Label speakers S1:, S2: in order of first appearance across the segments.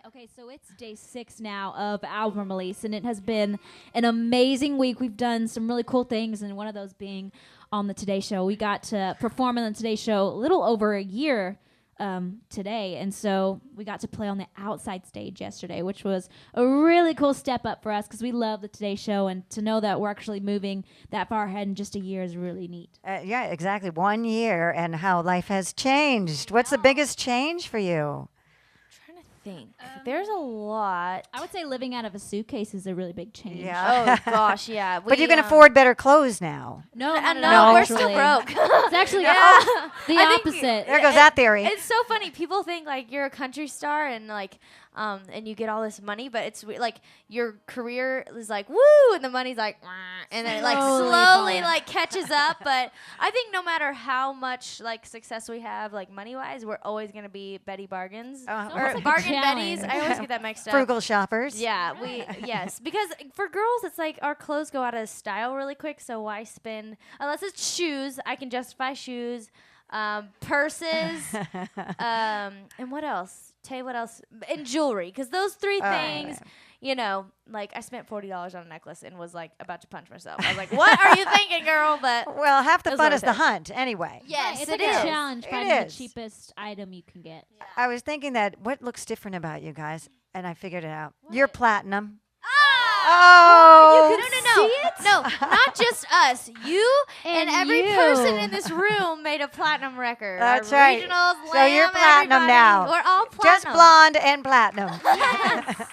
S1: Okay, so it's day 6 now of album release, and it has been an amazing week. We've done some really cool things, and one of those being on the Today Show. We got to perform on the Today Show a little over a year today, and so we got to play on the outside stage yesterday, which was a really cool step up for us because we love the Today Show, and to know that we're actually moving that far ahead in just a year is really neat.
S2: Yeah, exactly. 1 year and how life has changed. What's the biggest change for you?
S3: Think there's a lot.
S1: I would say living out of a suitcase is a really big change.
S2: Yeah.
S3: Oh gosh, yeah.
S2: But you can afford better clothes now.
S1: No,
S3: we're still broke.
S1: It's actually the opposite.
S2: There goes that theory.
S3: It's so funny. People think like you're a country star and like and you get all this money, but it's like your career is like woo, and the money's like and then it like slowly like catches up. But I think no matter how much like success we have, like money wise, we're always gonna be Betty Bargains or
S1: like
S3: Bargain Betties. I always get that mixed up.
S2: Frugal shoppers.
S3: Yeah, yes, because for girls, it's like our clothes go out of style really quick. So why spend unless it's shoes? I can justify shoes, purses, and what else? Tay, what else? And jewelry, because those three things, you know, like I spent $40 on a necklace and was like about to punch myself. I was like, "What are you thinking, girl?" But
S2: well, half the fun is the hunt, anyway.
S3: Yes,
S1: it's like a challenge finding the cheapest item you can get.
S2: Yeah. I was thinking that what looks different about you guys, and I figured it out. What? You're platinum.
S3: Oh, no, not just us. You and every person in this room made a platinum record.
S2: That's
S3: Our
S2: right.
S3: Regionals,
S2: so you're platinum now.
S3: We're all platinum.
S2: Just blonde and platinum.
S3: Yes.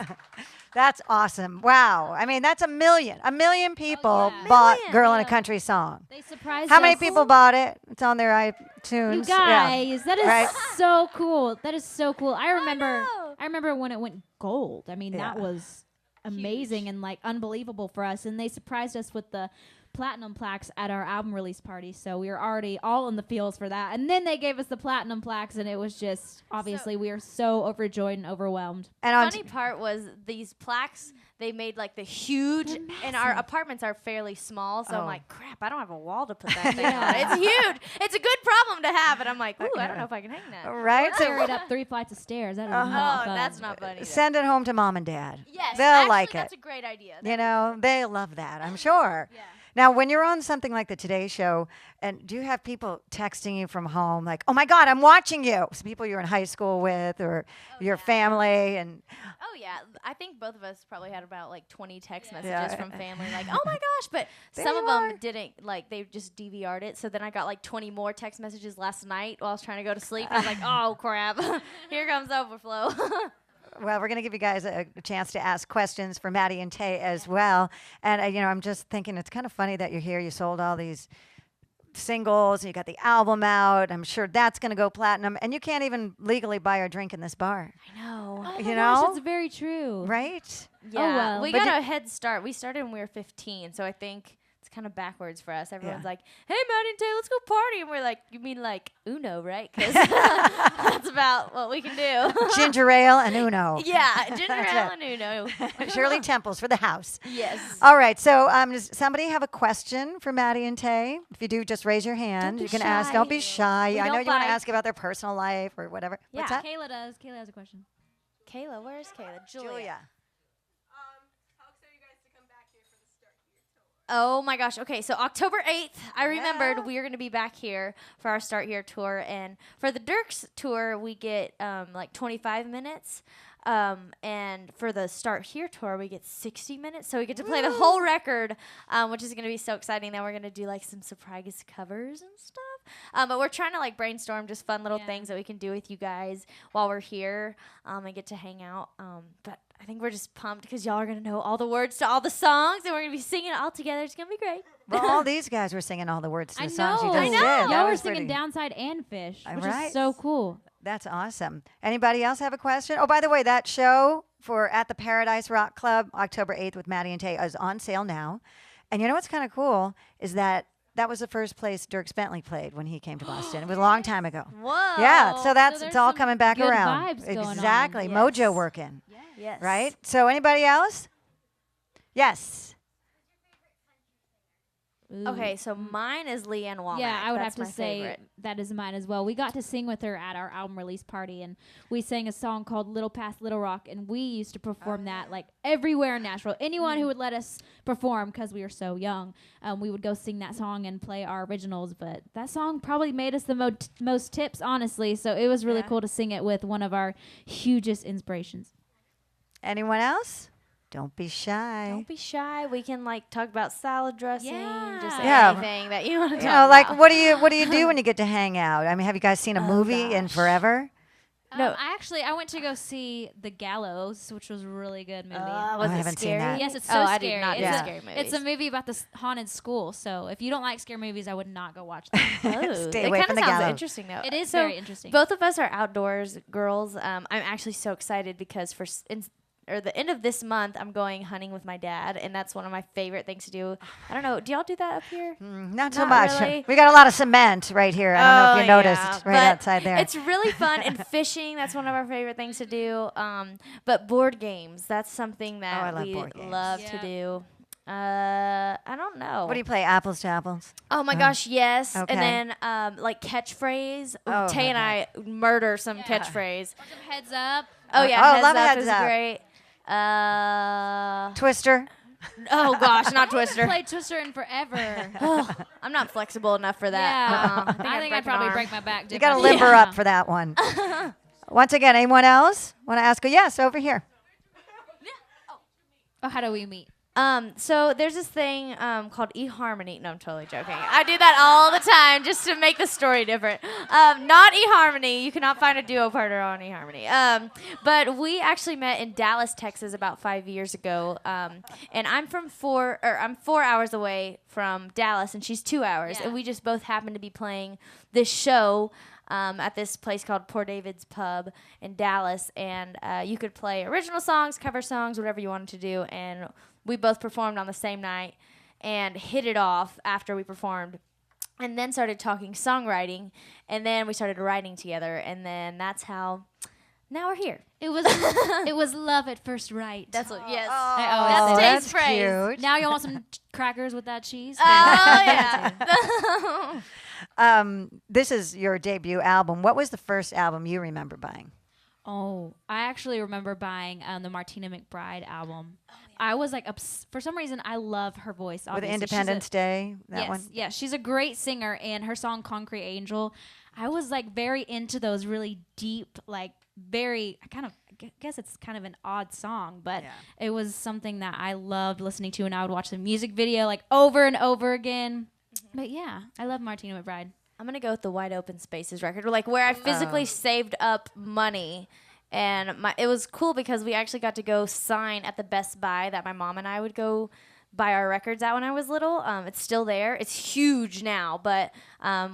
S2: That's awesome. Wow. I mean, that's a million. A million people bought Girl in a Country Song.
S1: They surprised
S2: How
S1: us.
S2: many people bought it? It's on their iTunes.
S1: You guys, that is so cool. That is so cool. I remember when it went gold. I mean, that was amazing and like unbelievable for us, and they surprised us with the platinum plaques at our album release party, so we were already all in the fields for that, and then they gave us the platinum plaques, and it was just obviously we were so overjoyed and overwhelmed.
S3: And the funny part was these plaques they made like the huge, and our apartments are fairly small, so I'm like, crap, I don't have a wall to put that thing on. It's huge. It's a good problem to have, and I'm like, ooh, I don't know if I can hang that.
S2: Right?
S1: So carried up 3 flights of stairs. That is not fun.
S3: That's not funny.
S2: Send it home to mom and dad.
S3: Yes,
S2: they'll like it.
S3: That's a great idea.
S2: You know, they love that, I'm sure.
S3: Yeah.
S2: Now, when you're on something like the Today Show, and do you have people texting you from home like, oh, my God, I'm watching you? Some people you're in high school with or your family. And
S3: oh, yeah. I think both of us probably had about like 20 text messages from family like, oh, my gosh. But some of them didn't, like, they just DVR'd it. So then I got like 20 more text messages last night while I was trying to go to sleep. I was like, oh, crap. Here comes overflow.
S2: Well, we're going to give you guys a chance to ask questions for Maddie and Tae as well. And, you know, I'm just thinking it's kind of funny that you're here. You sold all these singles. You got the album out. I'm sure that's going to go platinum. And you can't even legally buy or drink in this bar.
S3: I know.
S1: Oh
S2: you
S1: my
S2: know?
S1: gosh, that's very true.
S2: Right?
S3: Yeah.
S1: Oh, well.
S3: We got a head start. We started when we were 15, so I think it's kind of backwards for us. Everyone's like, hey, Maddie and Tae, let's go party. And we're like, you mean like Uno, right? Because that's about what we can do.
S2: Ginger ale and Uno.
S3: Yeah, ginger ale and Uno.
S2: Shirley Temples for the house.
S3: Yes.
S2: All right. So does somebody have a question for Maddie and Tae? If you do, just raise your hand. You can ask. Don't be shy. I know you want to ask about their personal life or whatever.
S3: Yeah.
S2: What's that?
S1: Kayla does. Kayla has a question.
S3: Kayla, where's Kayla? Julia. Oh my gosh. Okay, so October 8th, I remembered we were going to be back here for our Start Here tour. And for the Dirks tour, we get like 25 minutes. And for the Start Here tour, we get 60 minutes. So we get to play the whole record, which is going to be so exciting. Then we're going to do like some surprise covers and stuff. But we're trying to like brainstorm just fun little things that we can do with you guys while we're here and get to hang out. But I think we're just pumped because y'all are going to know all the words to all the songs, and we're going to be singing it all together. It's going to be great.
S2: Well, all these guys were singing all the words to the songs you just
S1: I know.
S2: did.
S1: Y'all were singing Downside and Fish, which is so cool.
S2: That's awesome. Anybody else have a question? Oh, by the way, that show for at the Paradise Rock Club, October 8th with Maddie and Tae is on sale now. And you know what's kind of cool is that was the first place Dierks Bentley played when he came to Boston. It was a long time ago.
S3: Whoa.
S2: Yeah, so it's all coming back
S1: good
S2: around.
S1: Vibes going
S2: exactly.
S1: on.
S2: Mojo working.
S3: Yes.
S2: Right? So anybody else? Yes.
S1: Ooh.
S3: Okay, so mine is Leanne Womack.
S1: Yeah, I would
S3: That's
S1: have to
S3: my
S1: say
S3: favorite.
S1: that is mine as well. We got to sing with her at our album release party, and we sang a song called Little Past Little Rock, and we used to perform that like everywhere in Nashville. Anyone who would let us perform, because we were so young, we would go sing that song and play our originals. But that song probably made us the most tips, honestly, so it was really cool to sing it with one of our hugest inspirations.
S2: Anyone else? Don't be shy.
S3: Don't be shy. We can like talk about salad dressing, just
S2: Yeah.
S3: anything that you want to talk
S2: You know, like
S3: about.
S2: what do you do when you get to hang out? I mean, have you guys seen a movie in forever?
S3: No.
S1: I went to go see The Gallows, which was a really good movie.
S3: Was
S2: I
S3: it
S2: haven't seen
S3: scary?
S2: that.
S1: Yes, it's
S3: Oh,
S1: so
S3: I
S1: scary.
S3: did not
S1: It's
S3: do
S1: a-
S3: scary movies.
S1: It's a movie about this haunted school. So if you don't like scary movies, I would not go watch that.
S3: Oh,
S2: Stay
S3: it
S2: away
S3: kind
S2: from
S3: of
S2: the
S3: sounds
S2: gallows.
S3: interesting though.
S1: It is
S3: So
S1: very interesting.
S3: Both of us are outdoors girls. I'm actually so excited because the end of this month, I'm going hunting with my dad, and that's one of my favorite things to do. I don't know. Do y'all do that up here?
S2: Not so
S3: Not
S2: much.
S3: really.
S2: We got a lot of cement right here. I don't know if you noticed
S3: yeah,
S2: right
S3: but
S2: outside there.
S3: It's really fun, and fishing, that's one of our favorite things to do. But board games, that's something
S2: I
S3: that
S2: love
S3: we
S2: board games.
S3: love to
S1: Yeah.
S3: do. I don't know.
S2: What do you play? Apples to apples?
S3: Oh my gosh, yes.
S2: Okay.
S3: And then like catchphrase.
S2: Oh,
S3: Tay and
S2: my
S3: I murder some catchphrase.
S1: Or some heads up.
S3: Oh yeah,
S2: Oh,
S3: heads
S2: love
S3: up
S2: Heads
S3: is
S2: Up.
S3: great.
S2: Twister?
S3: Oh gosh, not Twister.
S1: Played Twister in forever.
S3: I'm not flexible enough for that.
S1: Yeah.
S3: I
S1: I
S3: think
S1: think
S3: I'd
S1: I'd probably
S3: break
S1: break my back.
S2: You got to limber up for that one. Once again, anyone else want to ask? Yes, over here.
S1: Oh, how do we meet?
S3: So there's this thing called eHarmony. No, I'm totally joking. I do that all the time just to make the story different. Not eHarmony. You cannot find a duo partner on eHarmony. But we actually met in Dallas, Texas, about 5 years ago. And I'm 4 hours away from Dallas, and she's 2 hours.
S1: Yeah.
S3: And we just both happened to be playing this show. At this place called Poor David's Pub in Dallas, and you could play original songs, cover songs, whatever you wanted to do, and we both performed on the same night and hit it off after we performed, and then started talking songwriting, and then we started writing together, and then that's how now we're here.
S1: It was love at first right.
S3: That's what, yes.
S1: I always say
S3: That's
S2: that's
S3: Tay's phrase.
S2: cute.
S1: Now you want some crackers with that cheese?
S3: Oh, yeah.
S2: This is your debut album. What was the first album you remember buying?
S1: Oh, I actually remember buying the Martina McBride album. I was like, for some reason, I love her voice.
S2: With
S1: Obviously.
S2: Independence Day, that
S1: Yes,
S2: one?
S1: yeah, she's a great singer, and her song "Concrete Angel," I was like very into those really deep, like very. I guess it's kind of an odd song, but it was something that I loved listening to, and I would watch the music video like over and over again. But yeah, I love Martina McBride.
S3: I'm gonna go with the Wide Open Spaces record, like where I physically saved up money, and it was cool because we actually got to go sign at the Best Buy that my mom and I would go buy our records at when I was little. It's still there. It's huge now, but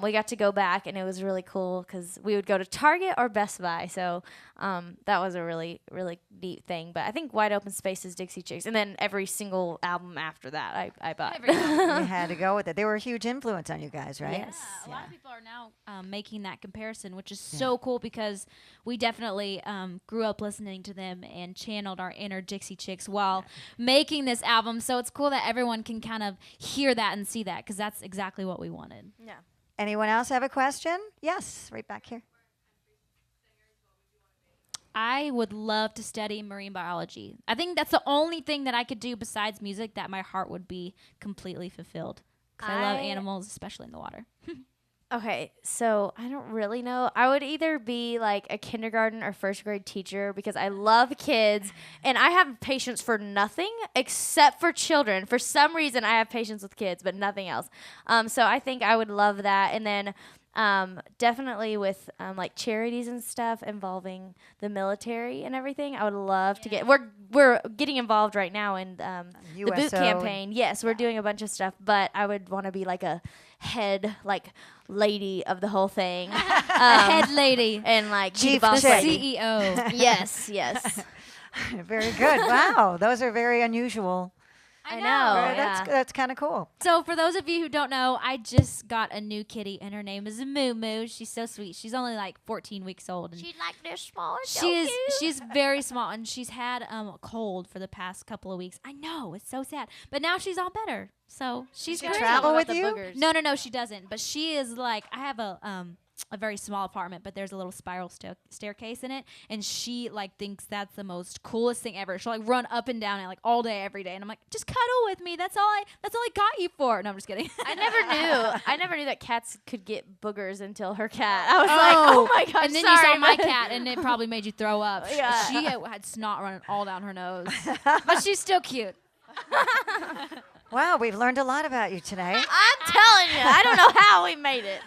S3: we got to go back, and it was really cool because we would go to Target or Best Buy. So that was a really, really neat thing. But I think Wide Open Spaces, Dixie Chicks, and then every single album after that I bought.
S2: You had to go with it. They were a huge influence on you guys, right?
S3: Yes.
S1: A lot of people are now making that comparison, which is so cool because we definitely grew up listening to them and channeled our inner Dixie Chicks while making this album. So it's cool that everyone can kind of hear that and see that because that's exactly what we wanted.
S3: Yeah.
S2: Anyone else have a question? Yes, right back here.
S1: I would love to study marine biology. I think that's the only thing that I could do besides music that my heart would be completely fulfilled. Because I love animals, especially in the water.
S3: Okay, so I don't really know. I would either be like a kindergarten or first grade teacher because I love kids and I have patience for nothing except for children. For some reason, I have patience with kids, but nothing else. So I think I would love that. And then definitely with like charities and stuff involving the military and everything, I would love to get. We're getting involved right now in the boot
S2: USO.
S3: campaign. Yes, we're doing a bunch of stuff, but I would want to be like a head lady of the whole thing.
S1: A head lady.
S3: And like
S2: Chief
S3: the boss
S2: chick.
S3: lady.
S1: CEO.
S3: Yes.
S2: Very good. Wow, those are very unusual.
S3: I know.
S2: That's
S3: yeah.
S2: that's kind of cool.
S1: So for those of you who don't know, I just got a new kitty, and her name is Moo Moo. She's so sweet. She's only like 14 weeks old. And
S3: She's like this small.
S1: she's very small, and she's had a cold for the past couple of weeks. I know, it's so sad, but now she's all better. So she's
S2: She
S1: great.
S2: travel with
S3: the
S2: you?
S3: boogers.
S1: No, she doesn't. But she is like, I have a very small apartment, but there's a little spiral staircase in it, and she like thinks that's the most coolest thing ever. She'll like run up and down it like all day, every day, and I'm like, just cuddle with me. That's all I got you for. No, I'm just kidding.
S3: I never knew that cats could get boogers until her cat. I was like, oh my gosh,
S1: And then
S3: sorry,
S1: you saw my
S3: but-
S1: cat, and it probably made you throw up.
S3: Yeah.
S1: She had snot running all down her nose, but she's still cute.
S2: Wow, we've learned a lot about you today.
S3: I'm telling you, I don't know how we made it.